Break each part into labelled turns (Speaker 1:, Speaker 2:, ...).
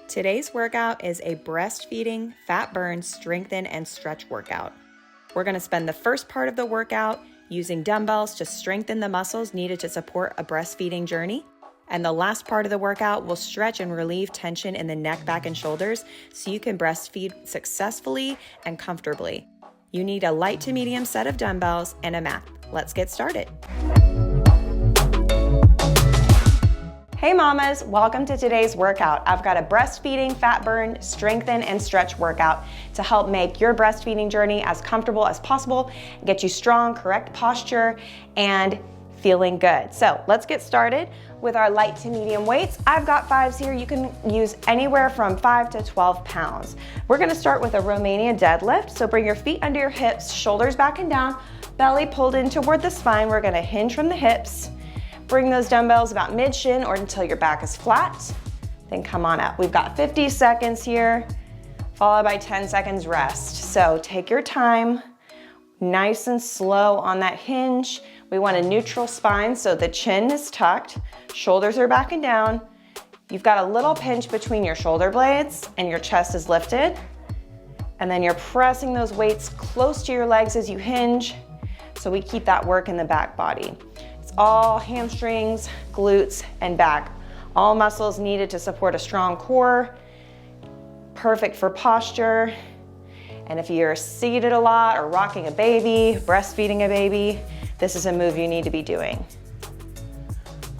Speaker 1: Today's workout is a breastfeeding, fat burn, strengthen, and stretch workout. We're going to spend the first part of the workout using dumbbells to strengthen the muscles needed to support a breastfeeding journey. And the last part of the workout will stretch and relieve tension in the neck, back, and shoulders so you can breastfeed successfully and comfortably. You need a light to medium set of dumbbells and a mat. Let's get started. Hey mamas, welcome to today's workout. I've got a breastfeeding, fat burn, strengthen, and stretch workout to help make your breastfeeding journey as comfortable as possible, get you strong, correct posture, and feeling good. So let's get started with our light to medium weights. I've got 5s here. You can use anywhere from 5 to 12 pounds. We're gonna start with a Romanian deadlift. So bring your feet under your hips, shoulders back and down, belly pulled in toward the spine. We're gonna hinge from the hips. Bring those dumbbells about mid-shin or until your back is flat. Then come on up. We've got 50 seconds here, followed by 10 seconds rest. So take your time, nice and slow on that hinge. We want a neutral spine so the chin is tucked, shoulders are back and down. You've got a little pinch between your shoulder blades and your chest is lifted. And then you're pressing those weights close to your legs as you hinge. So we keep that work in the back body. All hamstrings, glutes, and back. All muscles needed to support a strong core. Perfect for posture. And if you're seated a lot or rocking a baby, breastfeeding a baby, this is a move you need to be doing.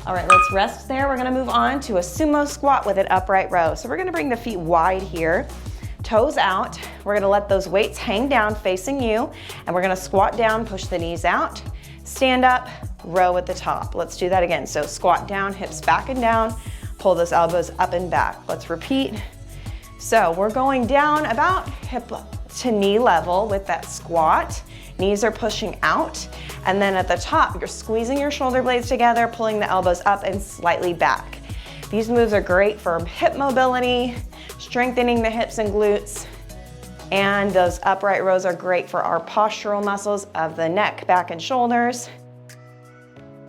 Speaker 1: All right, let's rest there. We're gonna move on to a sumo squat with an upright row. So we're gonna bring the feet wide here, toes out. We're gonna let those weights hang down facing you, and we're gonna squat down, push the knees out, stand up, row at the top. Let's do that again. So squat down, hips back and down, pull those elbows up and back. Let's repeat. So we're going down about hip to knee level with that squat. Knees are pushing out. And then at the top, you're squeezing your shoulder blades together, pulling the elbows up and slightly back. These moves are great for hip mobility, strengthening the hips and glutes. And those upright rows are great for our postural muscles of the neck, back, and shoulders.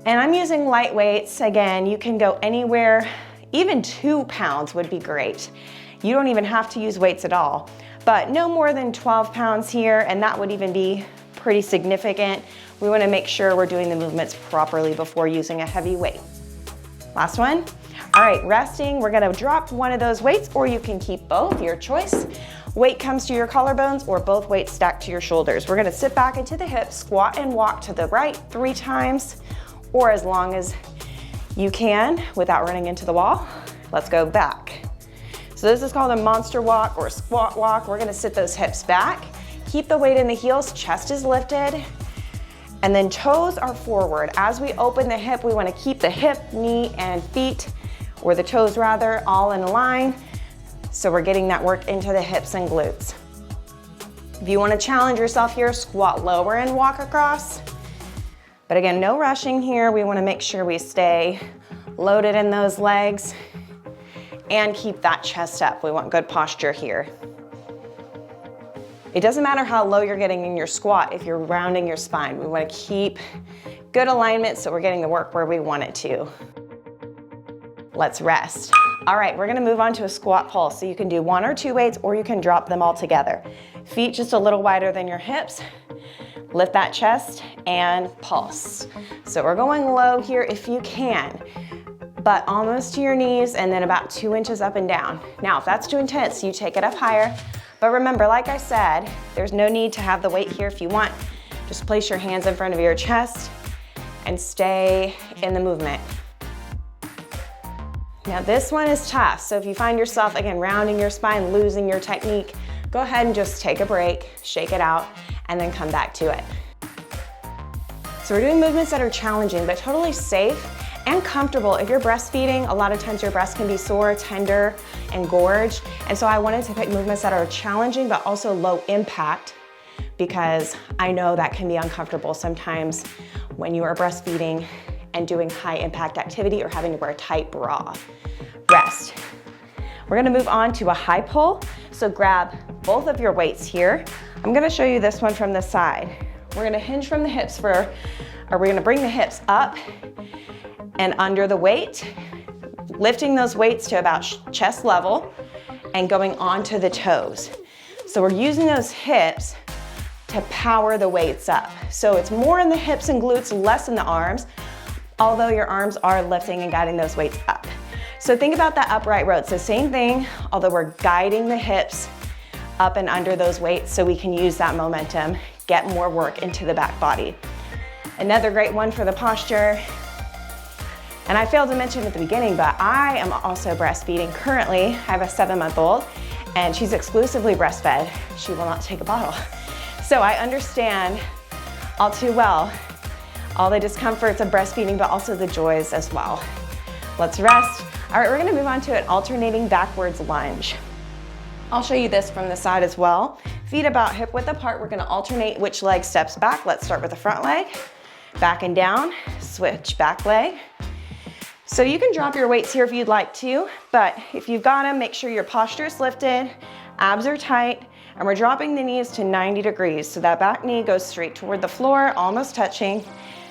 Speaker 1: And I'm using light weights. Again, you can go anywhere, even 2 pounds would be great. You don't even have to use weights at all, but no more than 12 pounds here, and that would even be pretty significant. We wanna make sure we're doing the movements properly before using a heavy weight. Last one. All right, resting, we're gonna drop one of those weights, or you can keep both, your choice. Weight comes to your collarbones, or both weights stacked to your shoulders. We're gonna sit back into the hips, squat and walk to the right 3 times, or as long as you can without running into the wall. Let's go back. So this is called a monster walk or squat walk. We're gonna sit those hips back, keep the weight in the heels, chest is lifted, and then toes are forward. As we open the hip, we wanna keep the hip, knee, and feet, or the toes rather, all in line. So we're getting that work into the hips and glutes. If you wanna challenge yourself here, squat lower and walk across. But again, no rushing here. We wanna make sure we stay loaded in those legs and keep that chest up. We want good posture here. It doesn't matter how low you're getting in your squat if you're rounding your spine. We wanna keep good alignment so we're getting the work where we want it to. Let's rest. All right, we're gonna move on to a squat pulse. So you can do 1 or 2 weights, or you can drop them all together. Feet just a little wider than your hips. Lift that chest and pulse. So we're going low here if you can, but almost to your knees and then about 2 inches up and down. Now, if that's too intense, you take it up higher. But remember, like I said, there's no need to have the weight here if you want. Just place your hands in front of your chest and stay in the movement. Now this one is tough. So if you find yourself, again, rounding your spine, losing your technique, go ahead and just take a break, shake it out, and then come back to it. So we're doing movements that are challenging, but totally safe and comfortable. If you're breastfeeding, a lot of times your breast can be sore, tender, and gorged. And so I wanted to pick movements that are challenging, but also low impact, because I know that can be uncomfortable sometimes when you are breastfeeding and doing high impact activity or having to wear a tight bra. Rest. We're gonna move on to a high pull. So grab both of your weights here. I'm gonna show you this one from the side. We're gonna hinge from the hips we're gonna bring the hips up and under the weight, lifting those weights to about chest level. and going onto the toes. So we're using those hips to power the weights up. So it's more in the hips and glutes, less in the arms, although your arms are lifting and guiding those weights up. So think about that upright row. It's the same thing, although we're guiding the hips up and under those weights so we can use that momentum, get more work into the back body. Another great one for the posture, and I failed to mention at the beginning, but I am also breastfeeding currently. I have a 7-month-old and she's exclusively breastfed. She will not take a bottle. So I understand all too well all the discomforts of breastfeeding, but also the joys as well. Let's rest. All right, we're gonna move on to an alternating backwards lunge. I'll show you this from the side as well. Feet about hip width apart. We're gonna alternate which leg steps back. Let's start with the front leg. Back and down, switch back leg. So you can drop your weights here if you'd like to, but if you've got them, make sure your posture is lifted, abs are tight, and we're dropping the knees to 90 degrees. So that back knee goes straight toward the floor, almost touching.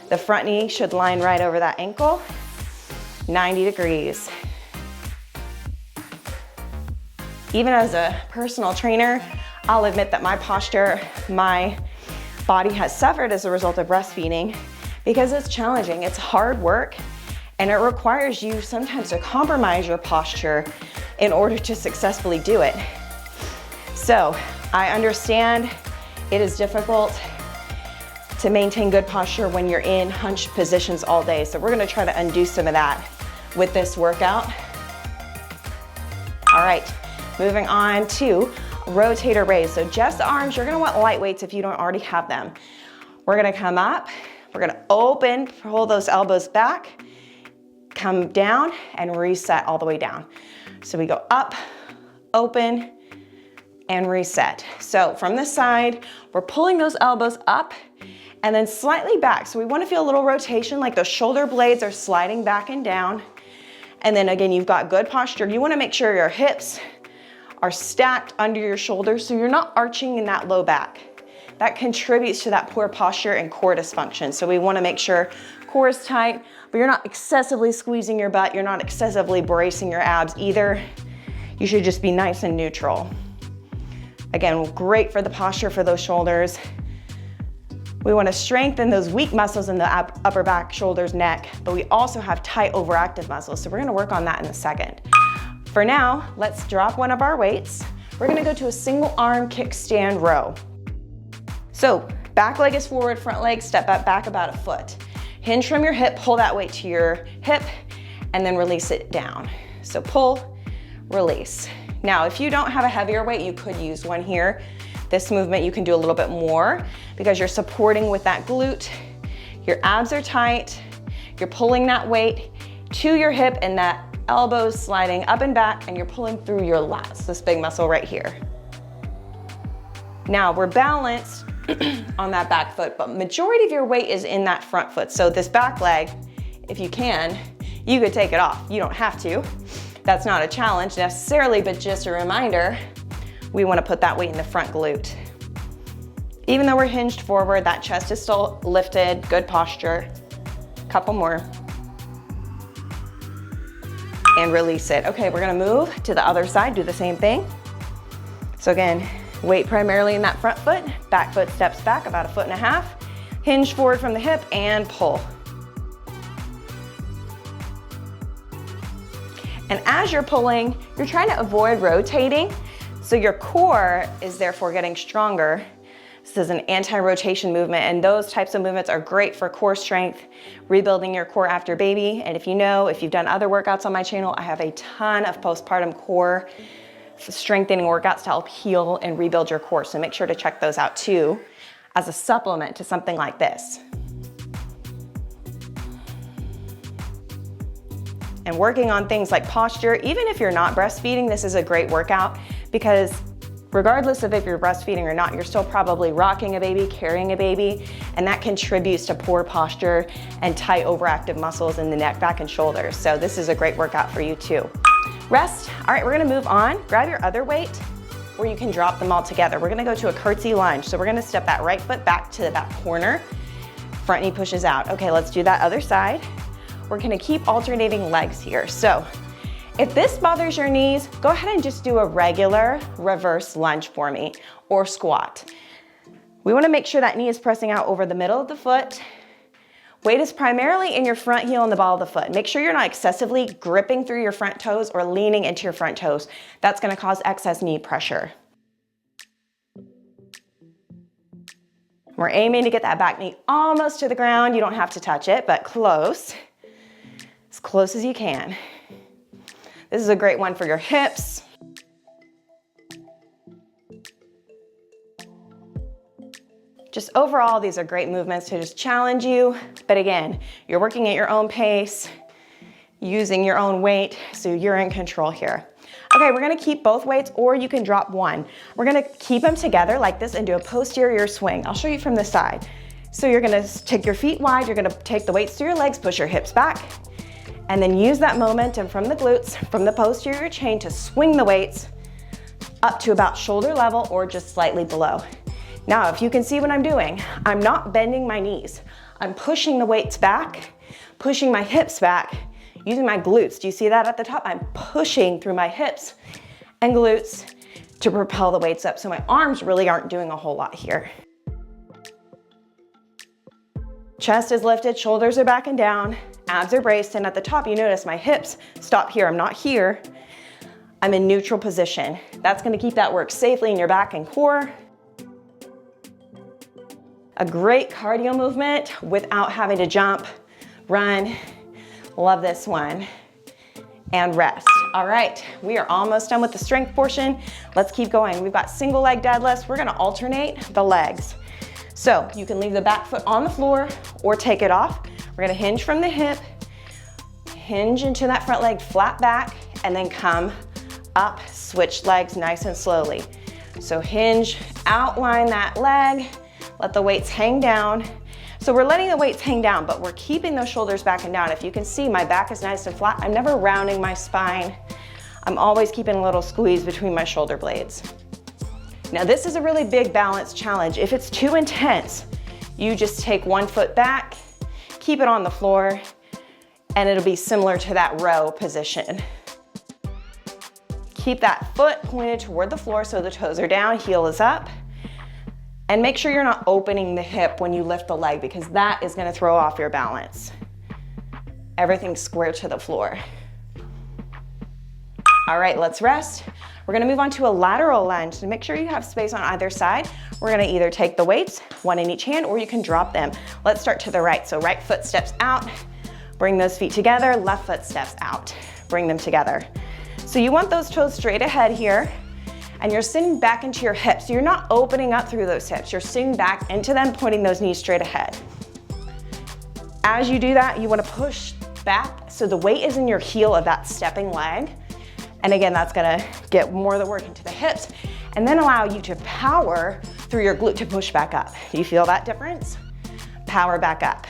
Speaker 1: The front knee should line right over that ankle, 90 degrees. Even as a personal trainer, I'll admit that my posture, my body has suffered as a result of breastfeeding because it's challenging, it's hard work, and it requires you sometimes to compromise your posture in order to successfully do it. So I understand it is difficult to maintain good posture when you're in hunched positions all day. So we're gonna try to undo some of that with this workout. All right, moving on to Rotator Raise. So just the arms, you're gonna want light weights if you don't already have them. We're gonna come up, we're gonna open, pull those elbows back, come down and reset all the way down. So we go up, open, and reset. So from the side, we're pulling those elbows up and then slightly back. So we want to feel a little rotation, like those shoulder blades are sliding back and down. And then again, you've got good posture. You want to make sure your hips are stacked under your shoulders so you're not arching in that low back. That contributes to that poor posture and core dysfunction. So we want to make sure core is tight, but you're not excessively squeezing your butt. You're not excessively bracing your abs either. You should just be nice and neutral. Again, great for the posture for those shoulders. We want to strengthen those weak muscles in the upper back, shoulders, neck, but we also have tight overactive muscles. So we're going to work on that in a second. For now, let's drop one of our weights. We're going to go to a single arm kickstand row. So back leg is forward, front leg, step back about a foot. Hinge from your hip, pull that weight to your hip, and then release it down. So pull, release. Now, if you don't have a heavier weight, you could use one here. This movement you can do a little bit more because you're supporting with that glute. Your abs are tight. You're pulling that weight to your hip and that elbows sliding up and back, and you're pulling through your lats, this big muscle right here. Now we're balanced on that back foot, but majority of your weight is in that front foot. So this back leg, if you can, you could take it off. You don't have to. That's not a challenge necessarily, but just a reminder, we want to put that weight in the front glute. Even though we're hinged forward, that chest is still lifted, good posture. Couple more. And release it. Okay, we're gonna move to the other side, do the same thing. So again, weight primarily in that front foot, back foot steps back about 1.5 feet, hinge forward from the hip and pull. And as you're pulling, you're trying to avoid rotating, so your core is therefore getting stronger. This is an anti-rotation movement, and those types of movements are great for core strength, rebuilding your core after baby. And if you've done other workouts on my channel, I have a ton of postpartum core strengthening workouts to help heal and rebuild your core. So make sure to check those out too, as a supplement to something like this. And working on things like posture, even if you're not breastfeeding, this is a great workout because regardless of if you're breastfeeding or not, you're still probably rocking a baby, carrying a baby, and that contributes to poor posture and tight overactive muscles in the neck, back, and shoulders. So this is a great workout for you too. Rest. All right, we're gonna move on. Grab your other weight, or you can drop them all together. We're gonna go to a curtsy lunge. So we're gonna step that right foot back to that corner. Front knee pushes out. Okay, let's do that other side. We're gonna keep alternating legs here. So If this bothers your knees, go ahead and just do a regular reverse lunge for me, or squat. We wanna make sure that knee is pressing out over the middle of the foot. Weight is primarily in your front heel and the ball of the foot. Make sure you're not excessively gripping through your front toes or leaning into your front toes. That's gonna cause excess knee pressure. We're aiming to get that back knee almost to the ground. You don't have to touch it, but close. As close as you can. This is a great one for your hips. Just overall, these are great movements to just challenge you. But again, you're working at your own pace, using your own weight, so you're in control here. Okay, we're gonna keep both weights, or you can drop one. We're gonna keep them together like this and do a posterior swing. I'll show you from the side. So you're gonna take your feet wide, you're gonna take the weights through your legs, push your hips back, and then use that momentum from the glutes, from the posterior chain to swing the weights up to about shoulder level or just slightly below. Now, if you can see what I'm doing, I'm not bending my knees. I'm pushing the weights back, pushing my hips back, using my glutes. Do you see that at the top? I'm pushing through my hips and glutes to propel the weights up. So my arms really aren't doing a whole lot here. Chest is lifted, shoulders are back and down, abs are braced, and at the top you notice my hips stop here. I'm not here. I'm in neutral position. That's gonna keep that work safely in your back and core. A great cardio movement without having to jump, run. Love this one. And rest. All right, we are almost done with the strength portion. Let's keep going. We've got single leg deadlifts. We're gonna alternate the legs. So you can leave the back foot on the floor or take it off. We're gonna hinge from the hip, hinge into that front leg, flat back, and then come up, switch legs nice and slowly. So hinge, outline that leg, let the weights hang down. So we're letting the weights hang down, but we're keeping those shoulders back and down. If you can see, my back is nice and flat. I'm never rounding my spine. I'm always keeping a little squeeze between my shoulder blades. Now this is a really big balance challenge. If it's too intense, you just take one foot back, keep it on the floor, and it'll be similar to that row position. Keep that foot pointed toward the floor so the toes are down, heel is up. And make sure you're not opening the hip when you lift the leg, because that is gonna throw off your balance. Everything's square to the floor. All right, let's rest. We're gonna move on to a lateral lunge. So make sure you have space on either side. We're gonna either take the weights, one in each hand, or you can drop them. Let's start to the right. So right foot steps out, bring those feet together, left foot steps out, bring them together. So you want those toes straight ahead here, and you're sitting back into your hips. So you're not opening up through those hips. You're sitting back into them, pointing those knees straight ahead. As you do that, you wanna push back so the weight is in your heel of that stepping leg. And again, that's gonna get more of the work into the hips and then allow you to power through your glute to push back up. Do you feel that difference? Power back up.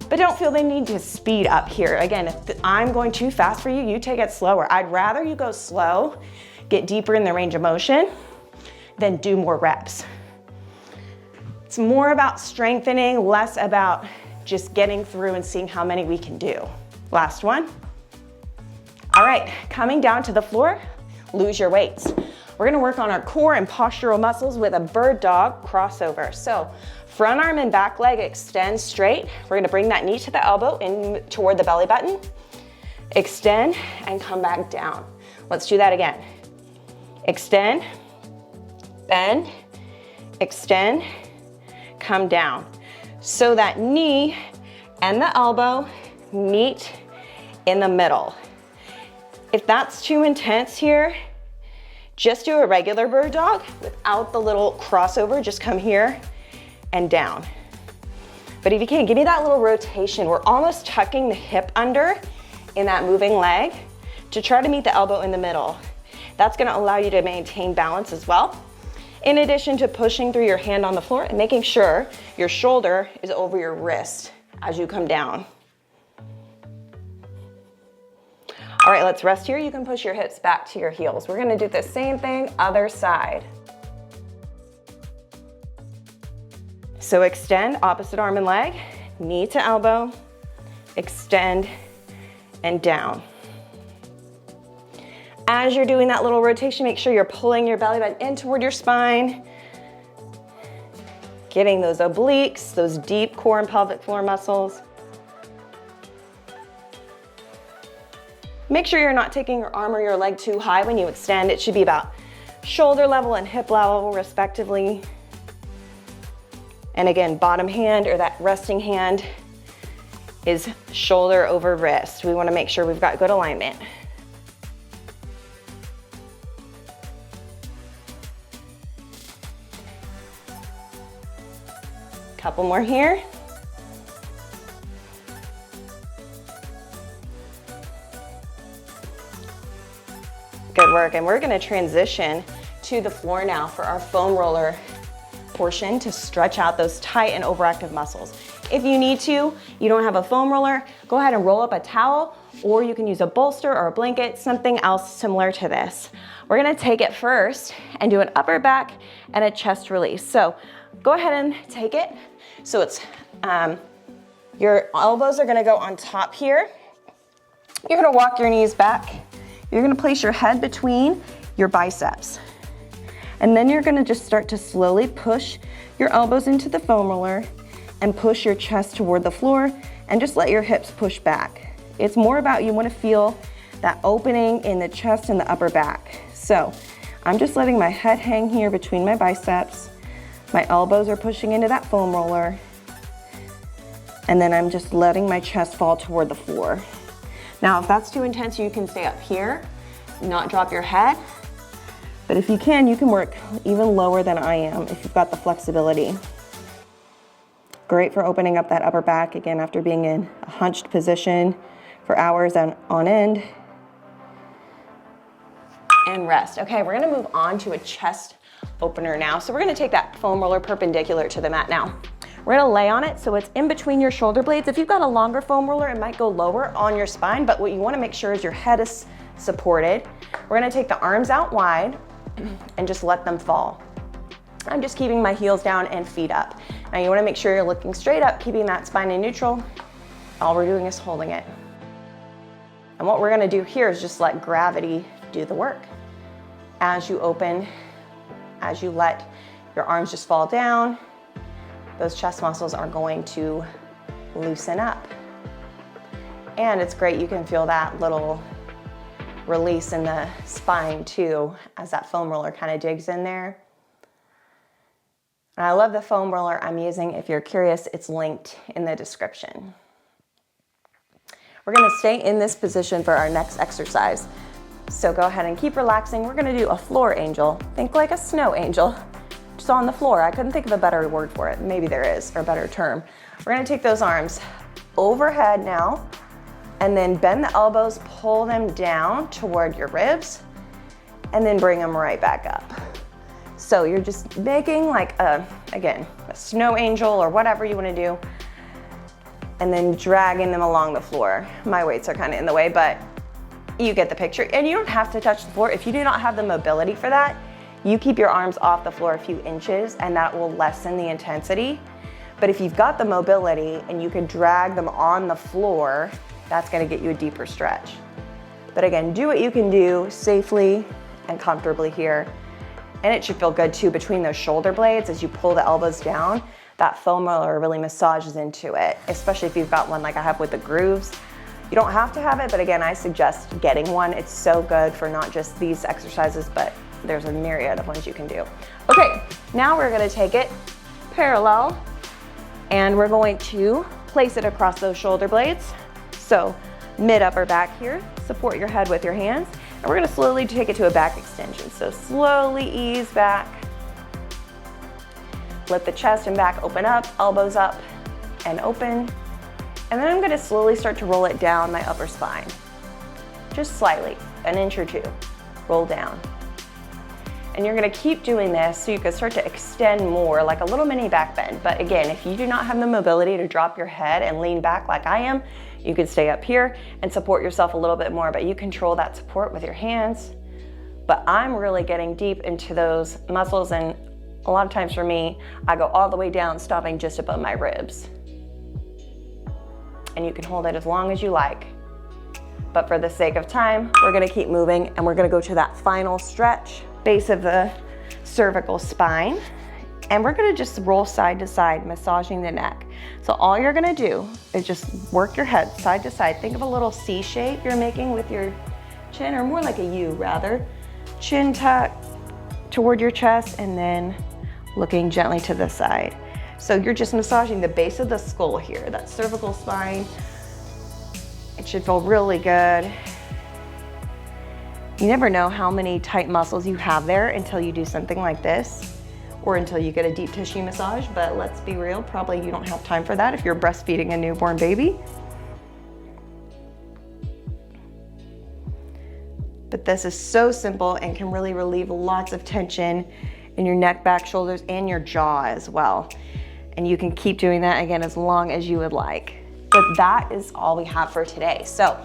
Speaker 1: But don't feel the need to speed up here. Again, if I'm going too fast for you, you take it slower. I'd rather you go slow, get deeper in the range of motion, than do more reps. It's more about strengthening, less about just getting through and seeing how many we can do. Last one. All right, coming down to the floor, lose your weights. We're gonna work on our core and postural muscles with a bird dog crossover. So front arm and back leg extend straight. We're gonna bring that knee to the elbow in toward the belly button. Extend and come back down. Let's do that again. Extend, bend, extend, come down. So that knee and the elbow meet in the middle. If that's too intense here, just do a regular bird dog without the little crossover. Just come here and down. But if you can, give me that little rotation. We're almost tucking the hip under in that moving leg to try to meet the elbow in the middle. That's gonna allow you to maintain balance as well. In addition to pushing through your hand on the floor and making sure your shoulder is over your wrist as you come down. All right, let's rest here. You can push your hips back to your heels. We're gonna do the same thing, other side. So extend, opposite arm and leg, knee to elbow, extend and down. As you're doing that little rotation, make sure you're pulling your belly button in toward your spine, getting those obliques, those deep core and pelvic floor muscles. Make sure you're not taking your arm or your leg too high when you extend. It should be about shoulder level and hip level respectively. And again, bottom hand or that resting hand is shoulder over wrist. We want to make sure we've got good alignment. Couple more here. Good work, and we're gonna transition to the floor now for our foam roller portion to stretch out those tight and overactive muscles. If you need to, you don't have a foam roller, go ahead and roll up a towel, or you can use a bolster or a blanket, something else similar to this. We're gonna take it first and do an upper back and a chest release. So go ahead and take it. So it's, your elbows are gonna go on top here. You're gonna walk your knees back. You're gonna place your head between your biceps. And then you're gonna just start to slowly push your elbows into the foam roller and push your chest toward the floor and just let your hips push back. It's more about you wanna feel that opening in the chest and the upper back. So I'm just letting my head hang here between my biceps. My elbows are pushing into that foam roller. And then I'm just letting my chest fall toward the floor. Now, if that's too intense, you can stay up here, not drop your head. But if you can work even lower than I am if you've got the flexibility. Great for opening up that upper back, again, after being in a hunched position for hours on end. And rest. Okay, we're gonna move on to a chest opener now. So we're gonna take that foam roller perpendicular to the mat now. We're gonna lay on it so it's in between your shoulder blades. If you've got a longer foam roller, it might go lower on your spine, but what you wanna make sure is your head is supported. We're gonna take the arms out wide and just let them fall. I'm just keeping my heels down and feet up. Now you wanna make sure you're looking straight up, keeping that spine in neutral. All we're doing is holding it. And what we're gonna do here is just let gravity do the work. As you open, as you let your arms just fall down, those chest muscles are going to loosen up. And it's great, you can feel that little release in the spine too, as that foam roller kind of digs in there. And I love the foam roller I'm using. If you're curious, it's linked in the description. We're gonna stay in this position for our next exercise. So go ahead and keep relaxing. We're gonna do a floor angel. Think like a snow angel, just on the floor. I couldn't think of a better word for it. Maybe there is, or a better term. We're gonna take those arms overhead now, and then bend the elbows, pull them down toward your ribs, and then bring them right back up. So you're just making like again, a snow angel or whatever you wanna do, and then dragging them along the floor. My weights are kind of in the way, but you get the picture. And you don't have to touch the floor. If you do not have the mobility for that, you keep your arms off the floor a few inches and that will lessen the intensity. But if you've got the mobility and you can drag them on the floor, that's gonna get you a deeper stretch. But again, do what you can do safely and comfortably here. And it should feel good too between those shoulder blades as you pull the elbows down. That foam roller really massages into it, especially if you've got one like I have with the grooves. You don't have to have it, but again, I suggest getting one. It's so good for not just these exercises, but there's a myriad of ones you can do. Okay, now we're gonna take it parallel and we're going to place it across those shoulder blades. So mid upper back here, support your head with your hands, and we're gonna slowly take it to a back extension. So slowly ease back. Let the chest and back open up, elbows up and open. And then I'm gonna slowly start to roll it down my upper spine. Just slightly, an inch or two, roll down. And you're gonna keep doing this so you can start to extend more, like a little mini back bend. But again, if you do not have the mobility to drop your head and lean back like I am, you can stay up here and support yourself a little bit more, but you control that support with your hands. But I'm really getting deep into those muscles, and a lot of times for me, I go all the way down, stopping just above my ribs. And you can hold it as long as you like. but for the sake of time, we're gonna keep moving and we're gonna go to that final stretch, base of the cervical spine. And we're gonna just roll side to side, massaging the neck. So all you're gonna do is just work your head side to side. Think of a little C shape you're making with your chin, or more like a U rather. Chin tuck toward your chest and then looking gently to the side. So you're just massaging the base of the skull here, that cervical spine. It should feel really good. You never know how many tight muscles you have there until you do something like this, or until you get a deep tissue massage, but let's be real, probably you don't have time for that if you're breastfeeding a newborn baby. But this is so simple and can really relieve lots of tension in your neck, back, shoulders, and your jaw as well. And you can keep doing that again as long as you would like. But that is all we have for today. So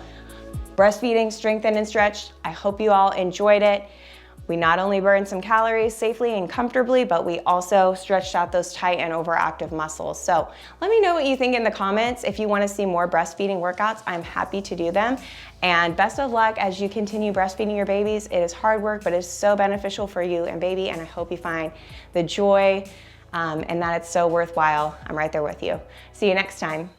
Speaker 1: breastfeeding, strengthen and stretch. I hope you all enjoyed it. We not only burned some calories safely and comfortably, but we also stretched out those tight and overactive muscles. So let me know what you think in the comments. If you want to see more breastfeeding workouts, I'm happy to do them. And best of luck as you continue breastfeeding your babies. It is hard work, but it's so beneficial for you and baby, and I hope you find the joy and that it's so worthwhile. I'm right there with you. See you next time.